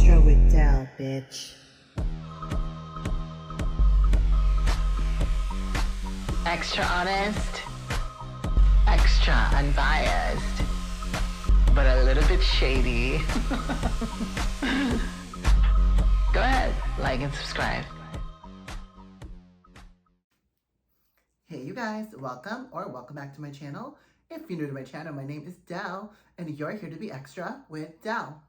Extra with Dell, bitch. Extra honest, extra unbiased, but a little bit shady. Go ahead, like and subscribe. Hey you guys, welcome back to my channel. If you're new to my channel, my name is Dell, and you're here to be extra with Dell.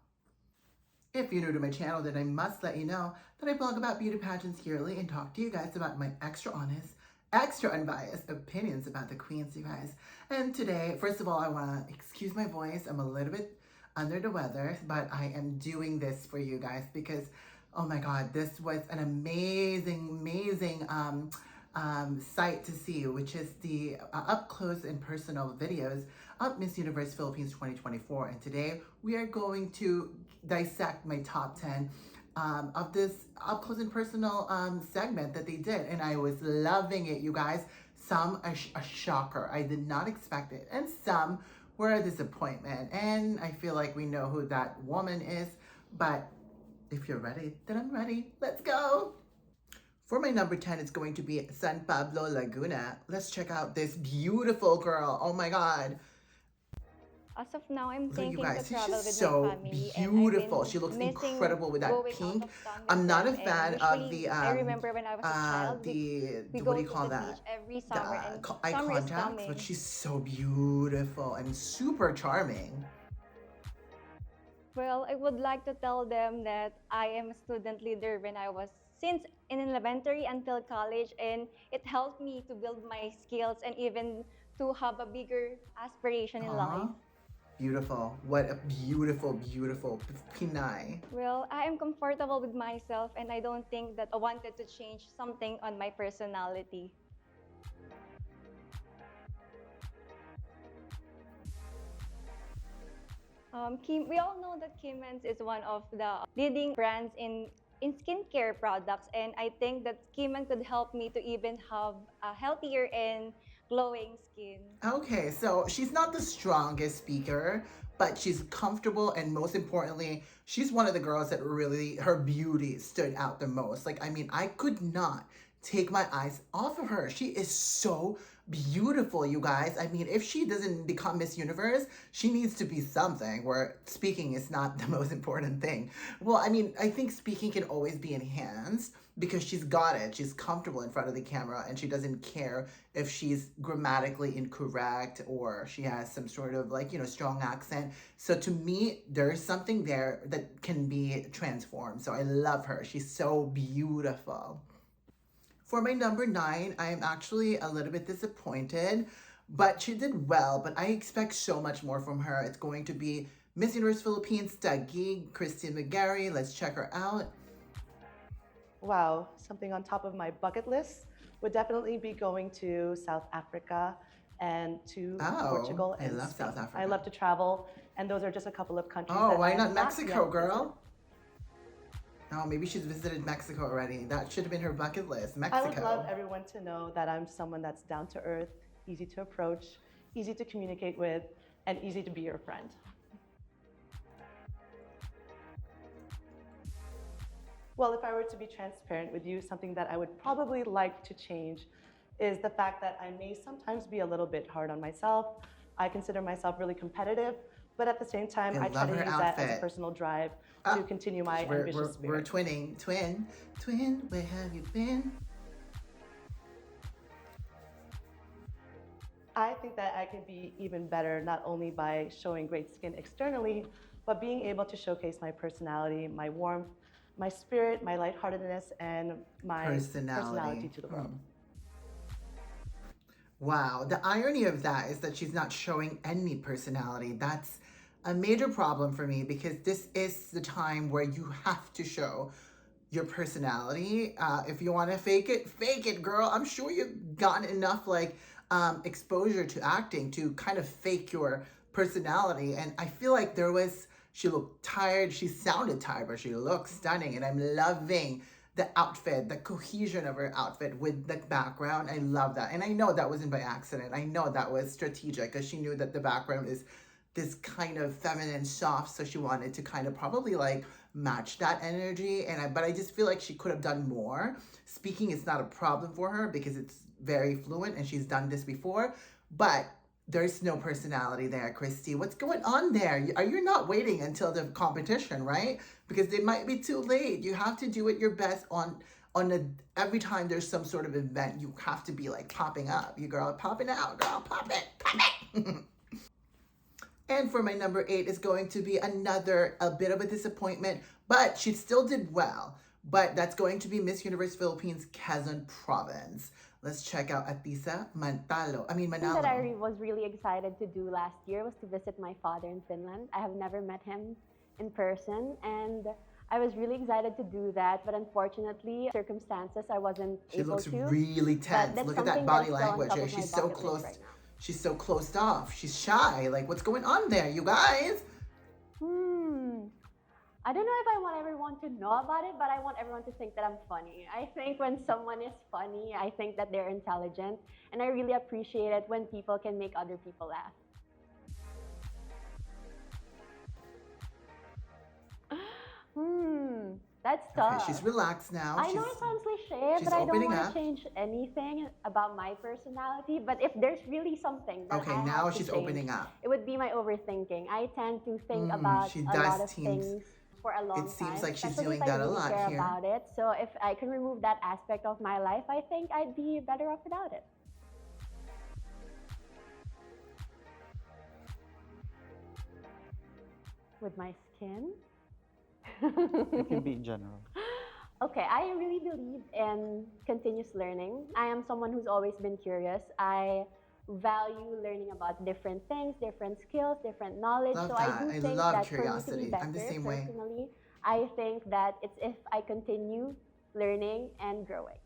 If you're new to my channel, then I must let you know that I blog about beauty pageants yearly and talk to you guys about my extra honest, extra unbiased opinions about the queens, you guys. And today, first of all, I want to excuse my voice. I'm a little bit under the weather, but I am doing this for you guys because, oh my God, this was an amazing sight to see, which is the up close and personal videos of Miss Universe Philippines 2024. And today we are going to dissect my top 10 of this up close and personal segment that they did. And I was loving it, you guys. Some a shocker. I did not expect it. And some were a disappointment. And I feel like we know who that woman is. But if you're ready, then I'm ready. Let's go. For my number 10, it's going to be San Pablo Laguna. Let's check out this beautiful girl. Oh my God. As of now, I'm Look at you thinking guys. to She's travel just with so my family. beautiful. She looks incredible with that going pink. out of town with I'm not a them. fan And of usually, the I remember when I was a child, we what go do you to call the that? beach every The summer, and eye summer is contacts, coming. but she's so beautiful and super charming. Well, I would like to tell them that I am a student leader when I was since in elementary until college, and it helped me to build my skills and even to have a bigger aspiration in life. Beautiful. What a beautiful Pinay. Well, I am comfortable with myself, and I don't think that I wanted to change something on my personality. We all know that Kimens is one of the leading brands in skincare products, and I think that Kimen could help me to even have a healthier and glowing skin. Okay, so she's not the strongest speaker, but she's comfortable, and most importantly, she's one of the girls that really, her beauty stood out the most. Like, I mean, I could not take my eyes off of her. She is so beautiful, you guys. I mean, if she doesn't become Miss Universe, she needs to be something where speaking is not the most important thing. Well, I mean, I think speaking can always be enhanced because she's got it. She's comfortable in front of the camera, and she doesn't care if she's grammatically incorrect or she has some sort of, like, you know, strong accent. So to me, there's something there that can be transformed. So I love her. She's so beautiful. For my number 9, I am actually a little bit disappointed, but she did well, but I expect so much more from her. It's going to be Miss Universe Philippines Taguig, McGary. Let's check her out. Wow, something on top of my bucket list would definitely be going to South Africa and to Portugal and I love Spain. South Africa. I love to travel, and those are just a couple of countries. Oh, that why I not have Mexico, yet girl? Oh, maybe she's visited Mexico already. That should have been her bucket list, Mexico. I would love everyone to know that I'm someone that's down to earth, easy to approach, easy to communicate with, and easy to be your friend. Well, if I were to be transparent with you, something that I would probably like to change is the fact that I may sometimes be a little bit hard on myself. I consider myself really competitive, but at the same time, I try to use that as a personal drive to continue my ambitious spirit. We're twinning. Twin, where have you been? I think that I could be even better, not only by showing great skin externally, but being able to showcase my personality, my warmth, my spirit, my lightheartedness, and my personality to the world. Wow, the irony of that is that she's not showing any personality. That's a major problem for me because this is the time where you have to show your personality. If you want to fake it, girl. I'm sure you've gotten enough exposure to acting to kind of fake your personality. And I feel like she looked tired. She sounded tired, but she looked stunning. And I'm loving the outfit, the cohesion of her outfit with the background. I love that. And I know that wasn't by accident. I know that was strategic because she knew that the background is this kind of feminine soft, so she wanted to kind of probably like match that energy. But I just feel like she could have done more. Speaking is not a problem for her because it's very fluent and she's done this before, but there's no personality there, Christy. What's going on there? You're not waiting until the competition, right? Because it might be too late. You have to do it your best every time there's some sort of event. You have to be like popping up. You girl popping out, girl pop it. And for my number 8 is going to be a bit of a disappointment, but she still did well. But that's going to be Miss Universe Philippines Quezon Province. Let's check out Atisa Manalo. That I was really excited to do last year was to visit my father in Finland. I have never met him in person, and I was really excited to do that, but unfortunately, circumstances, I wasn't able to. She looks really tense. Look at that body language. She's so close. She's so closed off. She's shy. Like, what's going on there, you guys? I don't know if I want everyone to know about it, but I want everyone to think that I'm funny. I think when someone is funny, I think that they're intelligent, and I really appreciate it when people can make other people laugh. That's tough. Okay, she's relaxed now. I know it sounds cliche, but I don't want to change anything about my personality. But if there's really something that I now have to she's change, opening up. It would be my overthinking. I tend to think about a lot of things for a long time. It seems like she's doing if I that a really lot care here. About it. So if I can remove that aspect of my life, I think I'd be better off without it. With my skin? It can be in general. Okay, I really believe in continuous learning. I am someone who's always been curious. I value learning about different things, different skills, different knowledge. Love so that. I do I think love that curiosity. for me to be better, I'm the same way. personally, I think that it's if I continue learning and growing.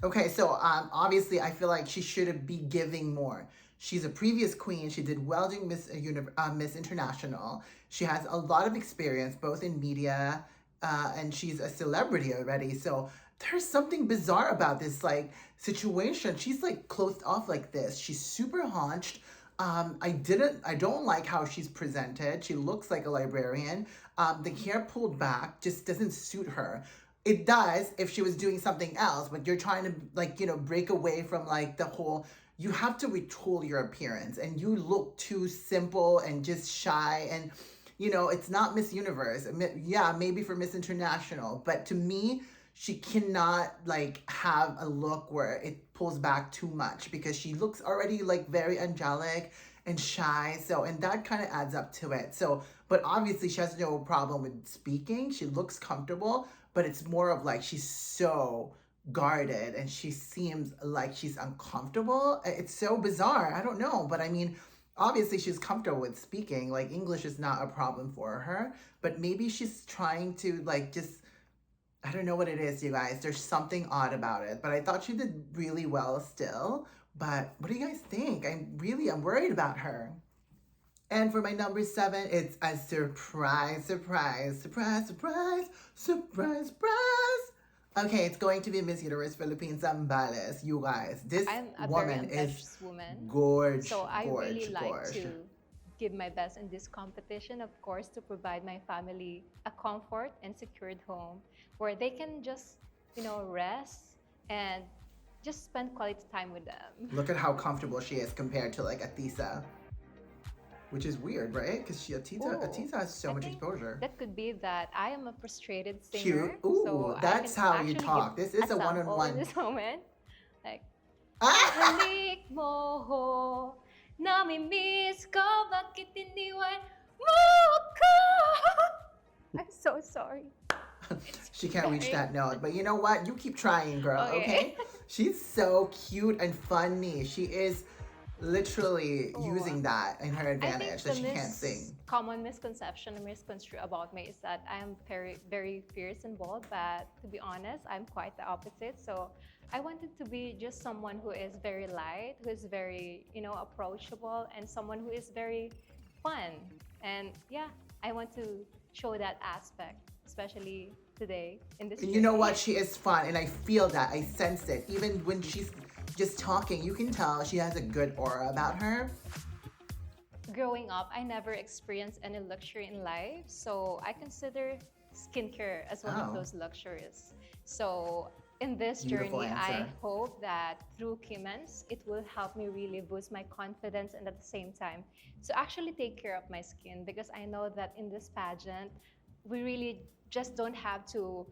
Okay, so obviously I feel like she should be giving more. She's a previous queen. She did well during Miss International. She has a lot of experience, both in media, and she's a celebrity already. So there's something bizarre about this like situation. She's like closed off like this. She's super haunched. I don't like how she's presented. She looks like a librarian. The hair pulled back just doesn't suit her. It does if she was doing something else, but you're trying to break away from like the whole, you have to retool your appearance, and you look too simple and just shy, and it's not Miss Universe. Yeah, maybe for Miss International, but to me, she cannot like have a look where it pulls back too much, because she looks already like very angelic and shy. So, and that kind of adds up to it. So, but obviously she has no problem with speaking. She looks comfortable, but it's more of like she's so guarded and she seems like she's uncomfortable. It's so bizarre. I don't know, but I mean, obviously she's comfortable with speaking. Like English is not a problem for her, but maybe she's trying to like just, I don't know what it is, you guys. There's something odd about it, but I thought she did really well still. But what do you guys think? I'm worried about her. And for my number 7, it's a surprise. Okay, it's going to be Miss Universe Philippines Zambales. You guys, this woman is gorgeous. So I really like to give my best in this competition, of course, to provide my family a comfort and secured home where they can just, rest and just spend quality time with them. Look at how comfortable she is compared to like Atisa. Which is weird, right? Because Atisa has so much exposure. That could be that I am a frustrated singer. Cute. Ooh, so that's how you talk. This is a one-on-one. In this moment, like, halik mo ho, nami-miss ko, bakit iniwan mo ako? I'm so sorry. She can't reach that note, but you know what? You keep trying, girl, okay? She's so cute and funny. She is literally using that in her advantage that she can't sing. Common misconception or misconstrue about me is that I am very, very fierce and bold, but to be honest, I'm quite the opposite. So I wanted to be just someone who is very light, who is very, approachable, and someone who is very fun. And yeah, I want to show that aspect, especially today in this. And you know what? She is fun, and I feel that. I sense it. Even when she's just talking, you can tell she has a good aura about her. Growing up, I never experienced any luxury in life, so I consider skincare as one of Oh. those luxuries. So in this Beautiful journey, I answer. hope that through Kimens, it will help me really boost my confidence and at the same time to actually take care of my skin, because I know that in this pageant, we really just don't have to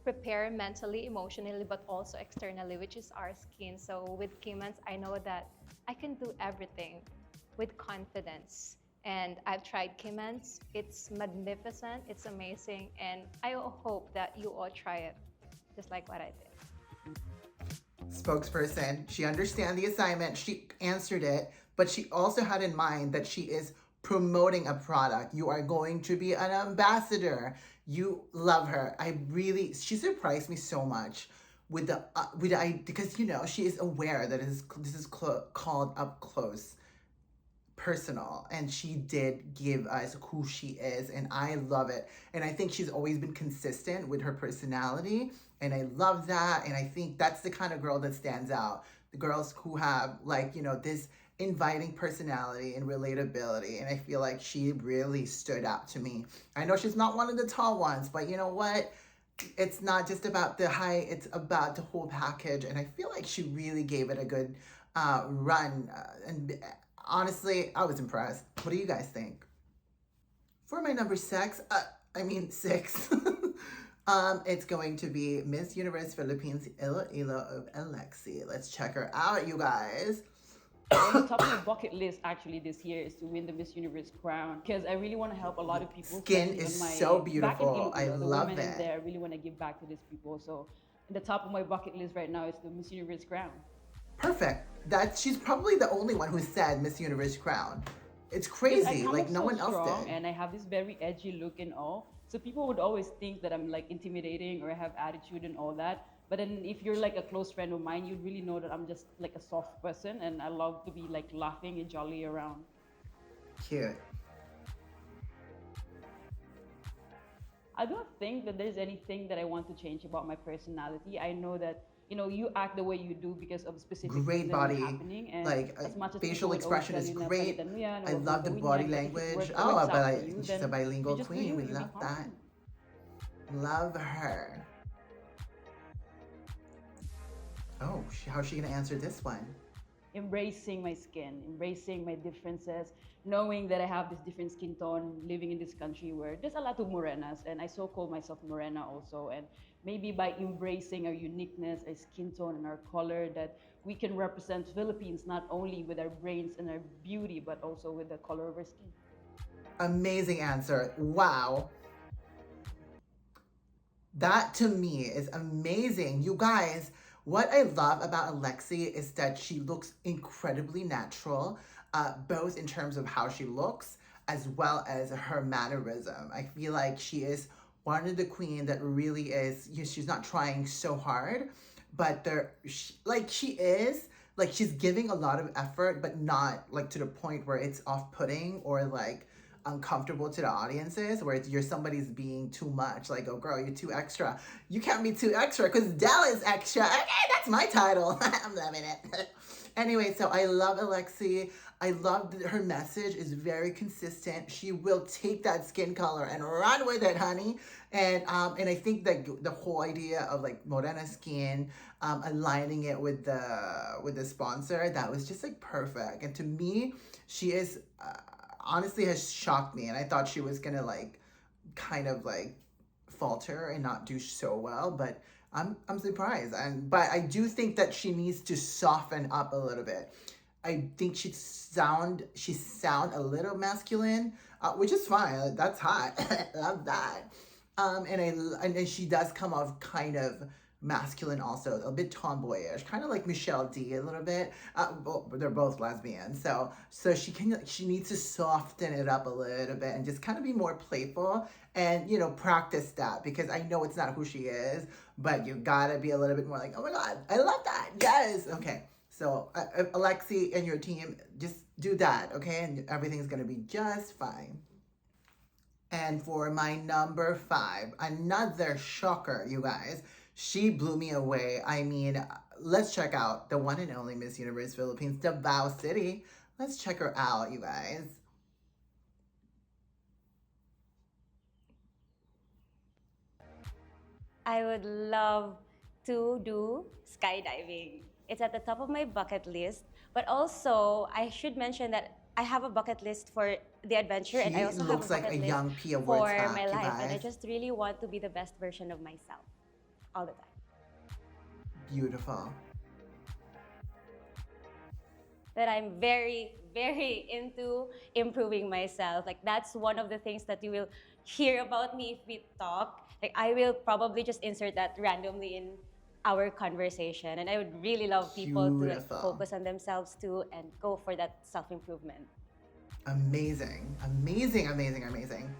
prepare mentally, emotionally, but also externally, which is our skin. So with Kimans, I know that I can do everything with confidence. And I've tried Kimans. It's magnificent, it's amazing, and I hope that you all try it just like what I did. Spokesperson, she understands the assignment, she answered it, but she also had in mind that she is promoting a product. You are going to be an ambassador. You love her. She surprised me so much with because she is aware that this is called up close personal, and she did give us who she is, and I love it. And I think she's always been consistent with her personality, and I love that. And I think that's the kind of girl that stands out, the girls who have this inviting personality and relatability. And I feel like she really stood out to me. I know she's not one of the tall ones, but you know what, it's not just about the height, it's about the whole package. And I feel like she really gave it a good run, and honestly, I was impressed. What do you guys think? For my number six, it's going to be Miss Universe Philippines Iloilo of Alexi. Let's check her out, you guys. On the top of my bucket list actually this year is to win the Miss Universe crown, because I really want to help a lot of people. Skin is so beautiful. Back in Iloilo, I the love women it. in there, I really want to give back to these people. So in the top of my bucket list right now is the Miss Universe crown. Perfect. She's probably the only one who said Miss Universe crown. It's crazy. Like no one else did. And I have this very edgy look and all. So people would always think that I'm like intimidating or I have attitude and all that. But then if you're like a close friend of mine, you'd really know that I'm just like a soft person and I love to be like laughing and jolly around. Cute. I don't think that there's anything that I want to change about my personality. I know that you act the way you do because of specific Great things body, that are happening. And like as much as facial people would always expression tell is you na great. palitan mo yan, I or love the gawin body yan, but if it language. works Oh, out but for you, she's then a bilingual you just do queen. you, We you'll be love that. fine. Love her. Oh, how's she gonna answer this one? Embracing my skin, embracing my differences, knowing that I have this different skin tone, living in this country where there's a lot of morenas, and I so call myself morena also. And maybe by embracing our uniqueness, our skin tone, and our color, that we can represent Philippines not only with our brains and our beauty, but also with the color of our skin. Amazing answer. Wow. That to me is amazing. You guys, what I love about Alexi is that she looks incredibly natural, both in terms of how she looks as well as her mannerism. I feel like she is one of the queen that really is, she's not trying so hard, but she's giving a lot of effort, but not like to the point where it's off-putting or like uncomfortable to the audiences, where you're somebody's being too much, like, oh girl, you're too extra. You can't be too extra because Dell is extra. Okay, that's my title. I'm loving it. Anyway, so I love Alexi. I love that her message is very consistent. She will take that skin color and run with it, honey. And I think that the whole idea of like morena skin, aligning it with the sponsor, that was just like perfect. And to me, she is honestly has shocked me, and I thought she was gonna like kind of like falter and not do so well, but I'm surprised. But I do think that she needs to soften up a little bit. I think she sound a little masculine, which is fine. That's hot. I love that. And she does come off kind of masculine also, a bit tomboyish, kind of like Michelle D a little bit. Well, they're both lesbians, so she needs to soften it up a little bit and just kind of be more playful and practice that, because I know it's not who she is, but you gotta be a little bit more like, oh my god, I love that, yes. Okay, so Alexi and your team, just do that, okay, and everything's gonna be just fine. And for my number 5, another shocker, you guys. She blew me away. I mean, let's check out the one and only Miss Universe Philippines, Davao City. Let's check her out, you guys. I would love to do skydiving. It's at the top of my bucket list, but also I should mention that I have a bucket list for the adventure, and I also have a looks like bucket a list young Pia for Wurtzbach, my you life, and I guys. just really want to be the best version of myself all the time. Beautiful. That I'm very, very into improving myself. Like that's one of the things that you will hear about me if we talk. Like I will probably just insert that randomly in our conversation, and I would really love people to like Beautiful. focus on themselves too and go for that self-improvement. Amazing, amazing, amazing, amazing.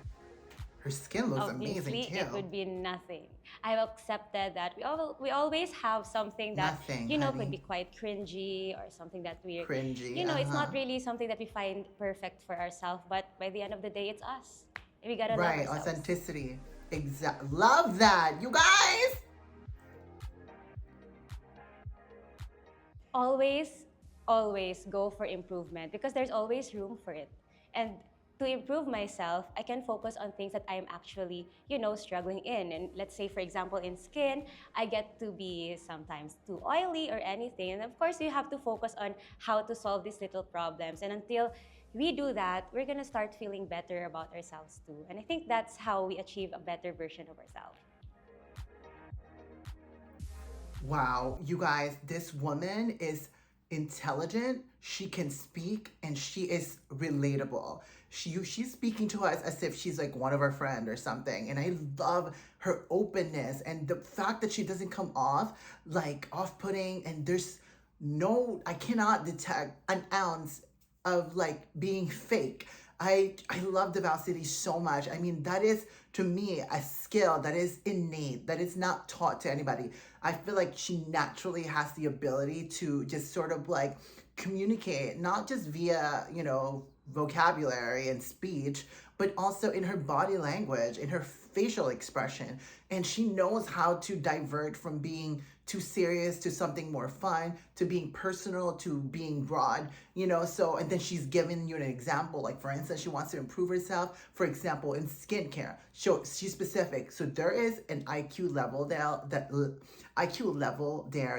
Her skin looks amazing Obviously, too. it would be nothing. I've accepted that we always have something that Nothing, you know honey. could be quite cringy or something that we Cringy, you know it's not really something that we find perfect for ourselves. But by the end of the day, it's us. We gotta love right, ourselves. authenticity. Exactly. Love that, you guys. Always go for improvement because there's always room for it. And to improve myself, I can focus on things that I'm actually, you know, struggling in. And let's say, for example, in skin, I get to be sometimes too oily or anything. And of course, you have to focus on how to solve these little problems. And until we do that, we're gonna start feeling better about ourselves too. And I think that's how we achieve a better version of ourselves. Wow, you guys, this woman is intelligent, she can speak, and she is relatable. She's speaking to us as if she's like one of our friends or something. And I love her openness and the fact that she doesn't come off like off-putting, and I cannot detect an ounce of like being fake. I love Davao City so much. I mean, that is, to me, a skill that is innate, that is not taught to anybody. I feel like she naturally has the ability to just sort of like communicate, not just via, you know, vocabulary and speech, but also in her body language, in her facial expression. And she knows how to divert from being too serious to something more fun, to being personal, to being broad, you know. So, and then she's given you an example, like for instance, she wants to improve herself, for example, in skincare. So she's specific. So there is an IQ level there,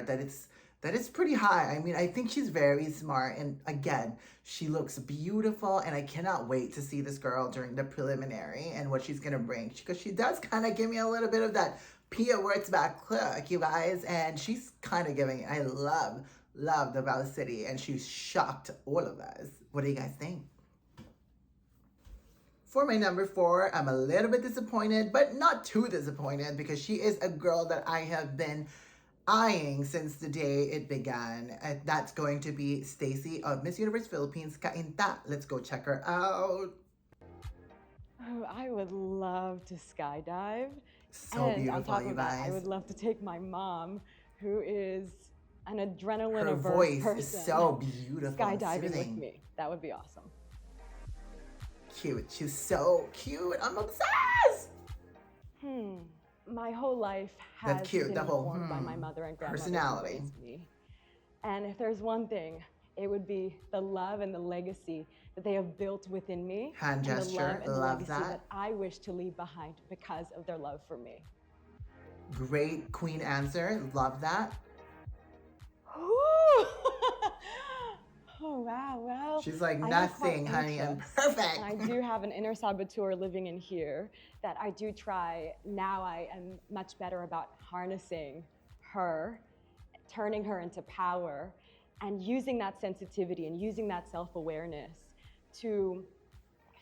that is pretty high. I mean, I think she's very smart. And again, she looks beautiful. And I cannot wait to see this girl during the preliminary and what she's going to bring. Because she does kind of give me a little bit of that Pia Wurtzbach look, you guys. And she's kind of giving, I love Davao City. And she's shocked all of us. What do you guys think? For my number 4, I'm a little bit disappointed, but not too disappointed because she is a girl that I have been eyeing since the day it began. That's going to be Stacy of Miss Universe Philippines Kainta. Let's go check her out. Oh, I would love to skydive. So and beautiful, on top you of that, I guys. would love to take my mom, who is an adrenaline Her averse voice person, is so beautiful and skydiving with soothing. me. That would be awesome. Cute. She's so cute. I'm obsessed. My whole life has cute, been the whole, informed by my mother and grandmother who personality. raised me. And if there's one thing, it would be the love and the legacy that they have built within me. Hand and gesture, the love and the love legacy that. I wish to leave behind because of their love for me. Great queen answer. Love that. Ooh. Oh, wow. Well, She's like, I am nothing, quite honey. I'm anxious, perfect. And I do have an inner saboteur living in here that I do try. Now I am much better about harnessing her, turning her into power, and using that sensitivity and using that self-awareness to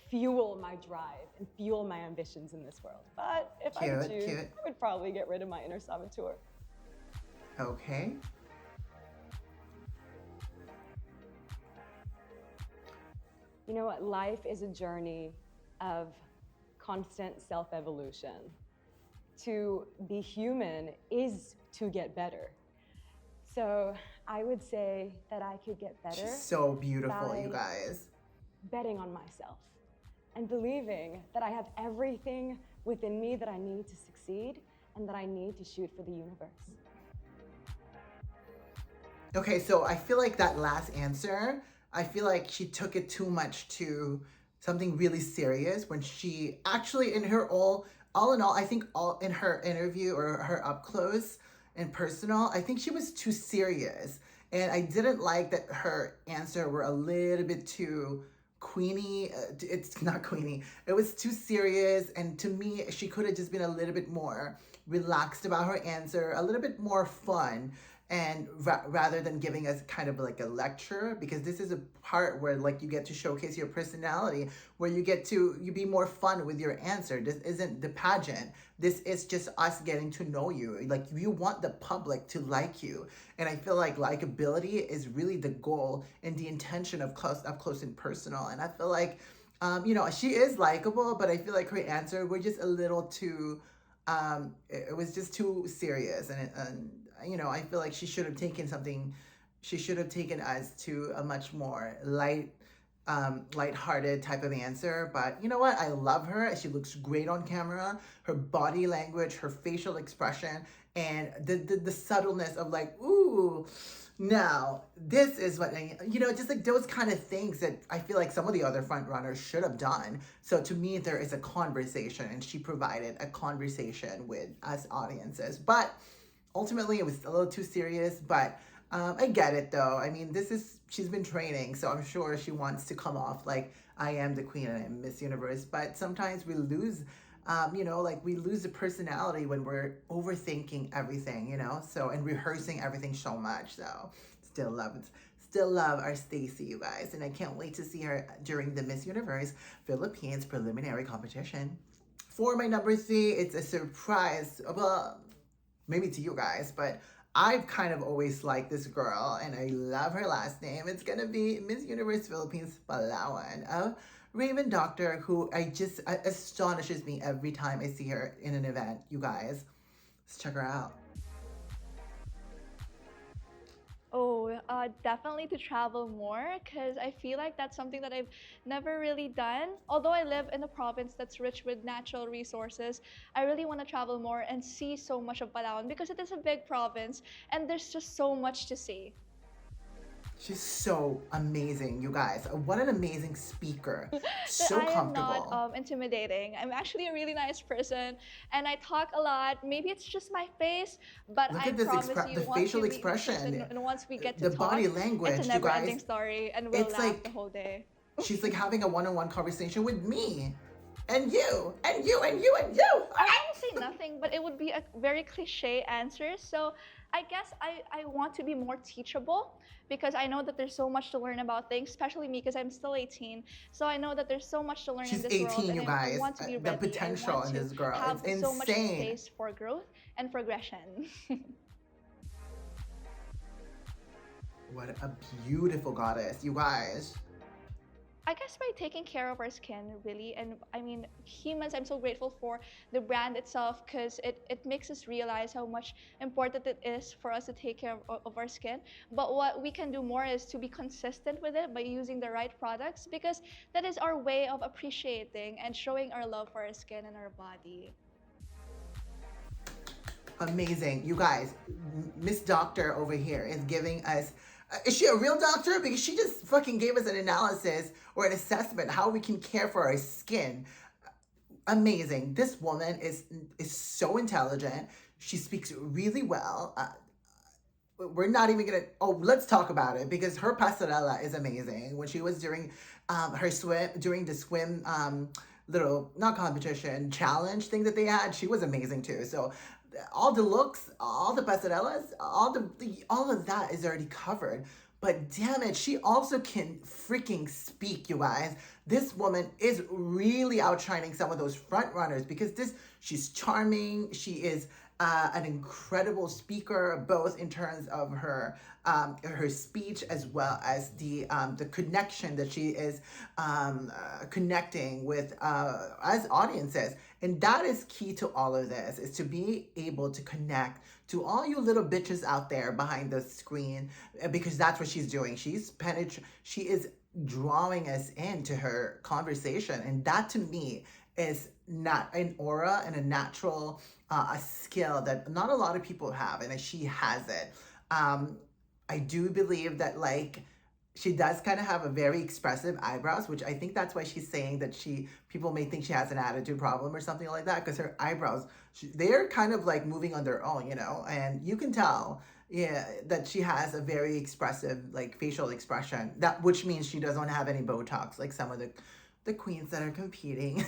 fuel my drive and fuel my ambitions in this world. But if I could choose, I would probably get rid of my inner saboteur. Okay. You know what? Life is a journey of constant self-evolution. To be human is to get better. So I would say that I could get better. She's so beautiful, by you guys. betting on myself and believing that I have everything within me that I need to succeed and that I need to shoot for the universe. Okay, so I feel like that last answer, I feel like she took it too much to something really serious when she actually in her all in all, I think all in her interview or her up close and personal, I think she was too serious. And I didn't like that her answer were a little bit too queenie. It's not queenie. It was too serious. And to me, she could have just been a little bit more relaxed about her answer, a little bit more fun. And rather than giving us kind of like a lecture, because this is a part where like you get to showcase your personality, where you be more fun with your answer. This isn't the pageant. This is just us getting to know you. Like you want the public to like you. And I feel like likability is really the goal and the intention of up close and personal. And I feel like, she is likable, but I feel like her answer were just a little too, it was just too serious. And I feel like she should have taken us to a much more lighthearted type of answer. But you know what? I love her. She looks great on camera. Her body language, her facial expression, and the subtleness of like, ooh, now this is what, just like those kind of things that I feel like some of the other front runners should have done. So to me, there is a conversation, and she provided a conversation with us audiences. But ultimately, it was a little too serious, but I get it though. I mean, she's been training, so I'm sure she wants to come off like I am the queen and I'm Miss Universe. But sometimes we lose, we lose the personality when we're overthinking everything, so, and rehearsing everything so much. So still love our Stacy, you guys. And I can't wait to see her during the Miss Universe Philippines preliminary competition. For my number 3, it's a surprise. Well, maybe to you guys, but I've kind of always liked this girl, and I love her last name. It's gonna be Miss Universe Philippines Palawan, a Raven Doctor who astonishes me every time I see her in an event. You guys, let's check her out. Oh, definitely to travel more, because I feel like that's something that I've never really done. Although I live in a province that's rich with natural resources, I really want to travel more and see so much of Palawan because it is a big province and there's just so much to see. She's so amazing, you guys. What an amazing speaker. So I am comfortable. not intimidating. I'm actually a really nice person, and I talk a lot. Maybe it's just my face, but Look I at this promise you, the once facial we meet in expression, person and once we get to the talk, body language, it's a you never-ending guys. story, and we'll It's laugh like the whole day. she's like having a one-on-one conversation with me. And you, and you, and you, and you. I won't say nothing, but it would be a very cliche answer. So I guess I want to be more teachable because I know that there's so much to learn about things, especially me because I'm still 18. So I know that there's so much to learn She's in this 18, world, and you I guys. want to be The ready. potential I want in to this girl, have it's so much insane. space for growth and progression. What a beautiful goddess, you guys. I guess by taking care of our skin, really. And I mean, humans, I'm so grateful for the brand itself because it makes us realize how much important it is for us to take care of our skin. But what we can do more is to be consistent with it by using the right products because that is our way of appreciating and showing our love for our skin and our body. Amazing. You guys, Miss Doctor over here is giving us, is she a real doctor? Because she just fucking gave us an analysis or an assessment how we can care for our skin. Amazing. This woman is so intelligent. She speaks really well. We're not even gonna, let's talk about it because her pasarela is amazing. When she was during during the swim little, not competition, challenge thing that they had, she was amazing too. So all the looks, all the pasarelas, all of that is already covered. But damn it, she also can freaking speak, you guys. This woman is really outshining some of those front runners because she's charming. She is an incredible speaker, both in terms of her speech as well as the connection that she is connecting with as audiences. And that is key to all of this, is to be able to connect to all you little bitches out there behind the screen, because that's what she's doing. She is drawing us into her conversation. And that to me is not an aura and a natural a skill that not a lot of people have, and she has it. I do believe that like she does kind of have a very expressive eyebrows, which I think that's why she's saying that people may think she has an attitude problem or something like that, because her eyebrows, they're kind of like moving on their own, you know, and you can tell, yeah, that she has a very expressive like facial expression, that which means she doesn't have any Botox like some of the queens that are competing.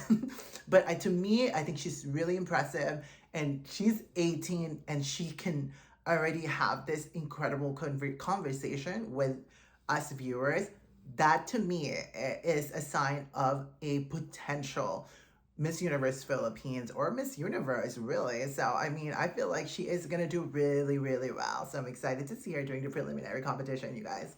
But to me, I think she's really impressive, and she's 18 and she can already have this incredible conversation with us viewers. That to me is a sign of a potential Miss Universe Philippines or Miss Universe, really. So, I mean, I feel like she is going to do really, really well. So I'm excited to see her during the preliminary competition, you guys.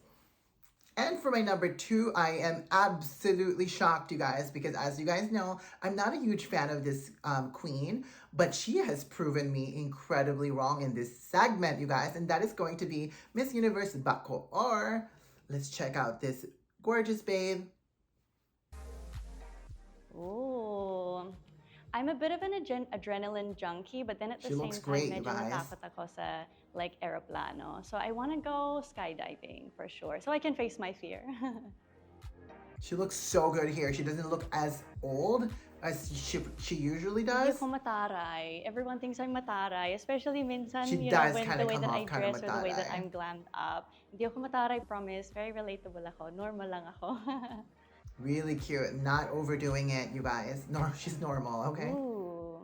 And for my number 2, I am absolutely shocked, you guys, because as you guys know, I'm not a huge fan of this queen, but she has proven me incredibly wrong in this segment, you guys, and that is going to be Miss Universe Bako. Or let's check out this gorgeous babe. Oh, I'm a bit of an adrenaline junkie, but then at the She same looks time, great, you medyo guys. natakot ako sa like aeroplano. So I want to go skydiving for sure, so I can face my fear. She looks so good here. She doesn't look as old as she usually Hindi does. ako mataray. Everyone thinks I'm mataray, especially minsan, She you does know, when kinda the way come that I off kinda dress or the way that mataray. I'm glammed up. Hindi ako mataray, promise. Very relatable ako. Normal lang ako. Really cute. Not overdoing it, you guys. No, she's normal, okay? Ooh.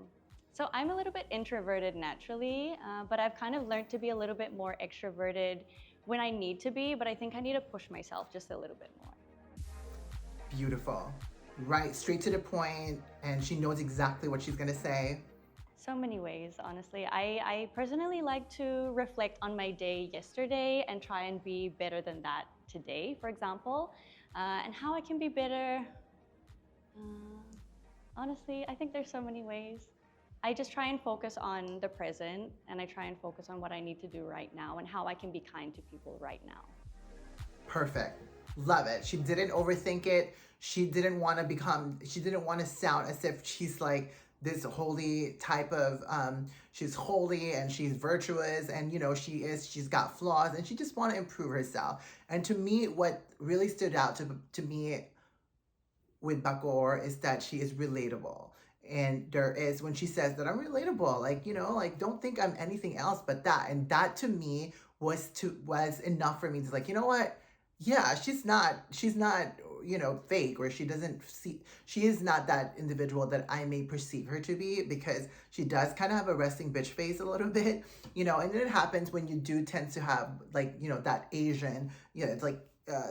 So I'm a little bit introverted naturally, but I've kind of learned to be a little bit more extroverted when I need to be, but I think I need to push myself just a little bit more. Beautiful. Right, straight to the point, and she knows exactly what she's gonna say. So many ways, honestly. I personally like to reflect on my day yesterday and try and be better than that today, for example. And how I can be better, honestly, I think there's so many ways. I just try and focus on the present, and I try and focus on what I need to do right now and how I can be kind to people right now. Perfect. Love it. She didn't overthink it. She didn't want to sound as if she's like this holy type of, she's holy and she's virtuous, and you know, she's got flaws, and she just want to improve herself. And to me, what really stood out to me with Bakor is that she is relatable. And there is, when she says that I'm relatable, like, you know, like, don't think I'm anything else but that. And that to me was enough for me to like, you know what? Yeah, she's not, you know, fake, or she is not that individual that I may perceive her to be, because she does kind of have a resting bitch face a little bit, you know, and it happens when you do tend to have like, you know, that Asian, you know, it's like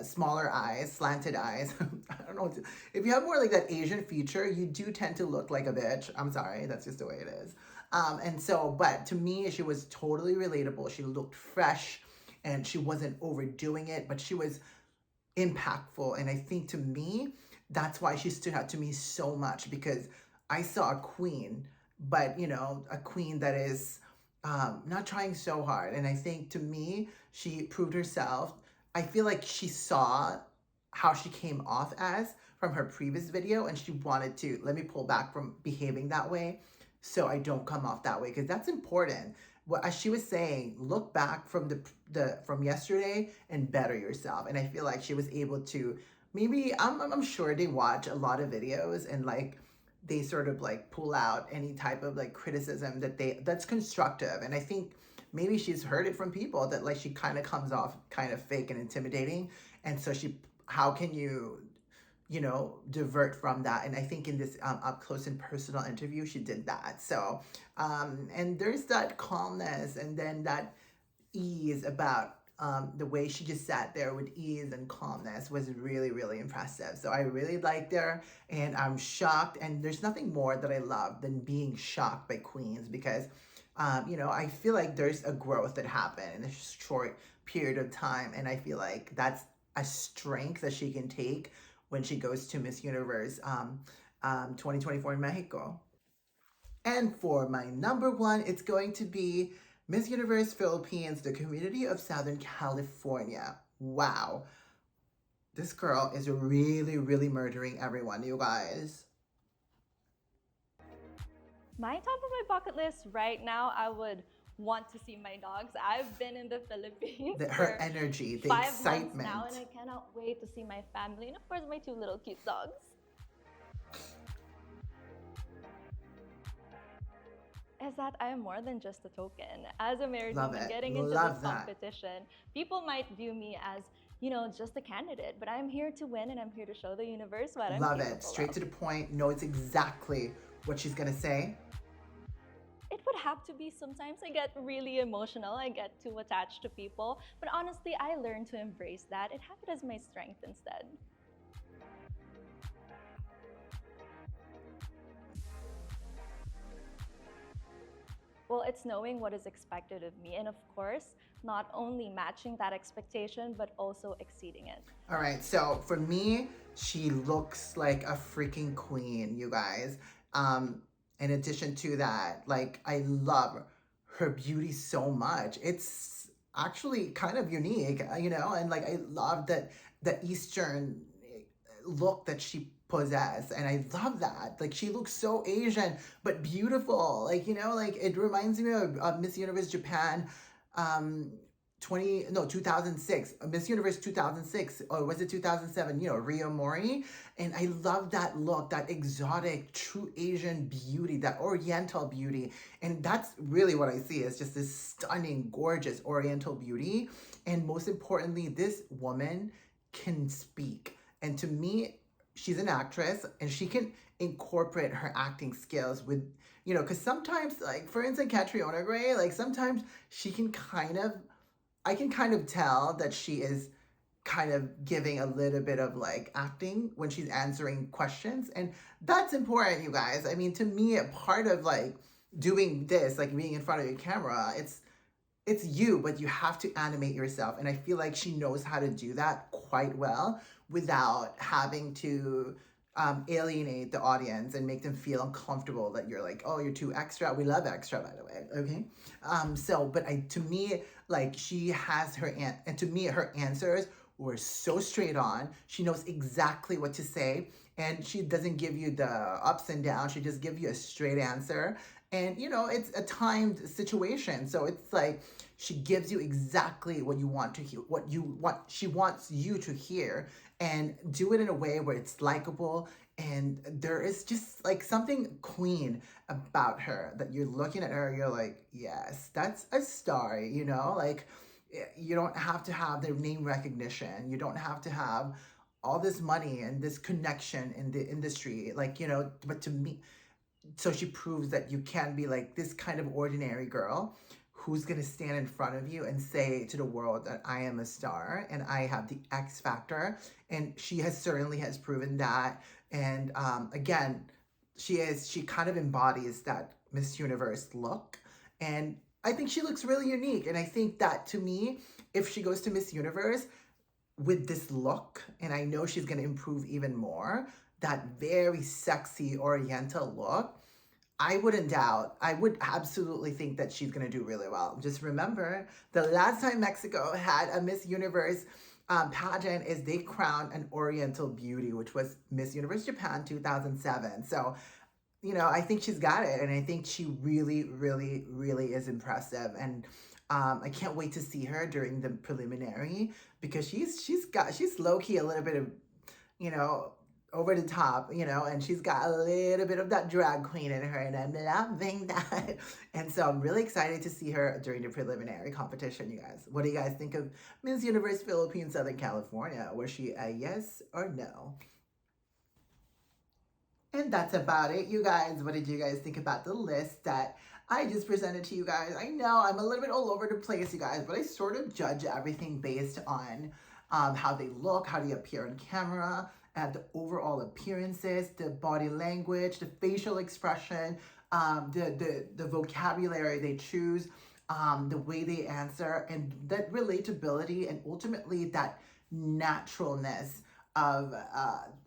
smaller eyes, slanted eyes. I don't know. If you have more like that Asian feature, you do tend to look like a bitch. I'm sorry. That's just the way it is. And so, but to me, she was totally relatable. She looked fresh and she wasn't overdoing it, but she was impactful. And I think to me, that's why she stood out to me so much, because I saw a queen, but you know, a queen that is not trying so hard. And I think to me, she proved herself. I feel like she saw how she came off as from her previous video, and she wanted to, let me pull back from behaving that way so I don't come off that way, because that's important. What, as she was saying, look back from from yesterday and better yourself. And I feel like she was able to, maybe I'm sure they watch a lot of videos and like they sort of like pull out any type of like criticism that's constructive. And I think maybe she's heard it from people that like she kind of comes off kind of fake and intimidating. And so how can you know, divert from that? And I think in this up close and personal interview, she did that. So, and there's that calmness and then that ease about the way she just sat there with ease and calmness was really, really impressive. So I really liked her, and I'm shocked. And there's nothing more that I love than being shocked by queens, because you know, I feel like there's a growth that happened in a short period of time. And I feel like that's a strength that she can take when she goes to Miss Universe 2024 in Mexico. And for my number 1, it's going to be Miss Universe Philippines, the community of Southern California. Wow. This girl is really, really murdering everyone, you guys. My top of my bucket list right now, I would want to see my dogs. I've been in the Philippines Her for energy, the 5 excitement. months now, and I cannot wait to see my family and of course my 2 little cute dogs. Is that I am more than just a token. As a married woman getting into this competition, people might view me as, just a candidate, but I'm here to win and I'm here to show the universe what I'm capable of. Straight to the point, knows exactly what she's gonna say. It would have to be sometimes I get really emotional, I get too attached to people, but honestly, I learned to embrace that and have it as my strength instead. Well, it's knowing what is expected of me and of course, not only matching that expectation, but also exceeding it. All right, so for me, she looks like a freaking queen, you guys. In addition to that, like, I love her beauty so much. It's actually kind of unique, and like, I love that the Eastern look that she possess, and I love that. Like, she looks so Asian but beautiful, like, like, it reminds me of Miss Universe Japan 2006, Miss Universe 2006, or was it 2007, Rio Mori. And I love that look, that exotic, true Asian beauty, that oriental beauty. And that's really what I see, is just this stunning, gorgeous oriental beauty. And most importantly, this woman can speak. And to me, she's an actress and she can incorporate her acting skills with, because sometimes, like, for instance, Catriona Gray, like, sometimes she can I can kind of tell that she is kind of giving a little bit of like acting when she's answering questions. And that's important, you guys. I mean, to me, a part of like doing this, like being in front of your camera, it's you, but you have to animate yourself. And I feel like she knows how to do that quite well without having to alienate the audience and make them feel uncomfortable that you're like, oh, you're too extra. We love extra, by the way. Okay. To me, like, she has and to me, her answers were so straight on. She knows exactly what to say, and she doesn't give you the ups and downs. She just gives you a straight answer. And, it's a timed situation. So it's like, she gives you exactly what you want to hear, she wants you to hear, and do it in a way where it's likable. And there is just like something queen about her that you're looking at her, you're like, yes, that's a star, like, you don't have to have the name recognition. You don't have to have all this money and this connection in the industry, like, but to me, so she proves that you can be like this kind of ordinary girl who's going to stand in front of you and say to the world that I am a star and I have the X factor. And she certainly has proven that. And again, she kind of embodies that Miss Universe look. And I think she looks really unique. And I think that, to me, if she goes to Miss Universe with this look, and I know she's going to improve even more, that very sexy oriental look, I wouldn't doubt. I would absolutely think that she's going to do really well. Just remember, the last time Mexico had a Miss Universe pageant is they crowned an Oriental beauty, which was Miss Universe Japan 2007. So, I think she's got it. And I think she really, really, really is impressive. And I can't wait to see her during the preliminary, because she's low-key a little bit of, over the top, and she's got a little bit of that drag queen in her, and I'm loving that. And so I'm really excited to see her during the preliminary competition, you guys. What do you guys think of Miss Universe Philippines Southern California? Was she a yes or no? And that's about it, you guys. What did you guys think about the list that I just presented to you guys? I know I'm a little bit all over the place, you guys, but I sort of judge everything based on how they look, how they appear on camera, the overall appearances, the body language, the facial expression, the vocabulary they choose, the way they answer, and that relatability, and ultimately that naturalness of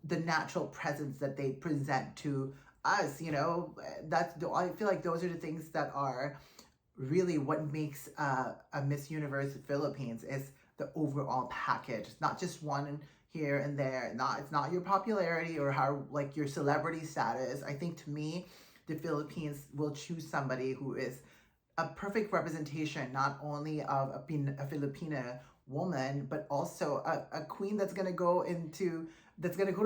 the natural presence that they present to us. I feel like those are the things that are really what makes a Miss Universe Philippines, is the overall package. It's not just one here and there. It's not your popularity or how, like, your celebrity status. I think, to me, the Philippines will choose somebody who is a perfect representation, not only of a Filipina woman, but also a queen that's gonna go to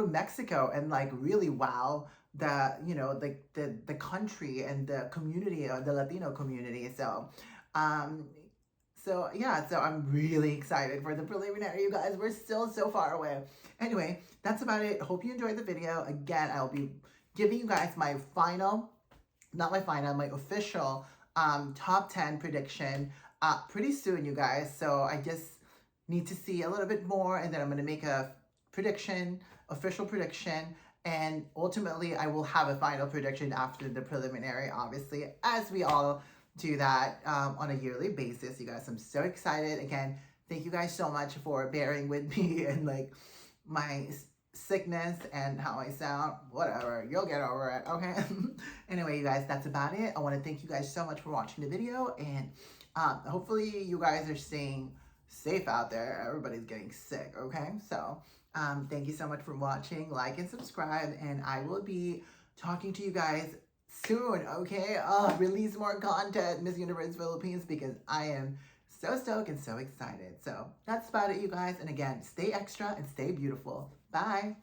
Mexico and like really wow the, you know, the country and the community, the Latino community. So yeah, so I'm really excited for the preliminary, you guys. We're still so far away. Anyway, that's about it. Hope you enjoyed the video. Again, I'll be giving you guys my official top 10 prediction pretty soon, you guys. So I just need to see a little bit more, and then I'm going to make a official prediction, and ultimately I will have a final prediction after the preliminary, obviously, as we all do that on a yearly basis, you guys. I'm so excited. Again, thank you guys so much for bearing with me and like my sickness and how I sound. Whatever, you'll get over it, okay? Anyway, you guys, that's about it. I want to thank you guys so much for watching the video, and hopefully you guys are staying safe out there. Everybody's getting sick, okay? So thank you so much for watching. Like and subscribe, and I will be talking to you guys soon, okay? Release more content, Miss Universe Philippines, because I am so stoked and so excited. So that's about it, you guys. And again, stay extra and stay beautiful. Bye.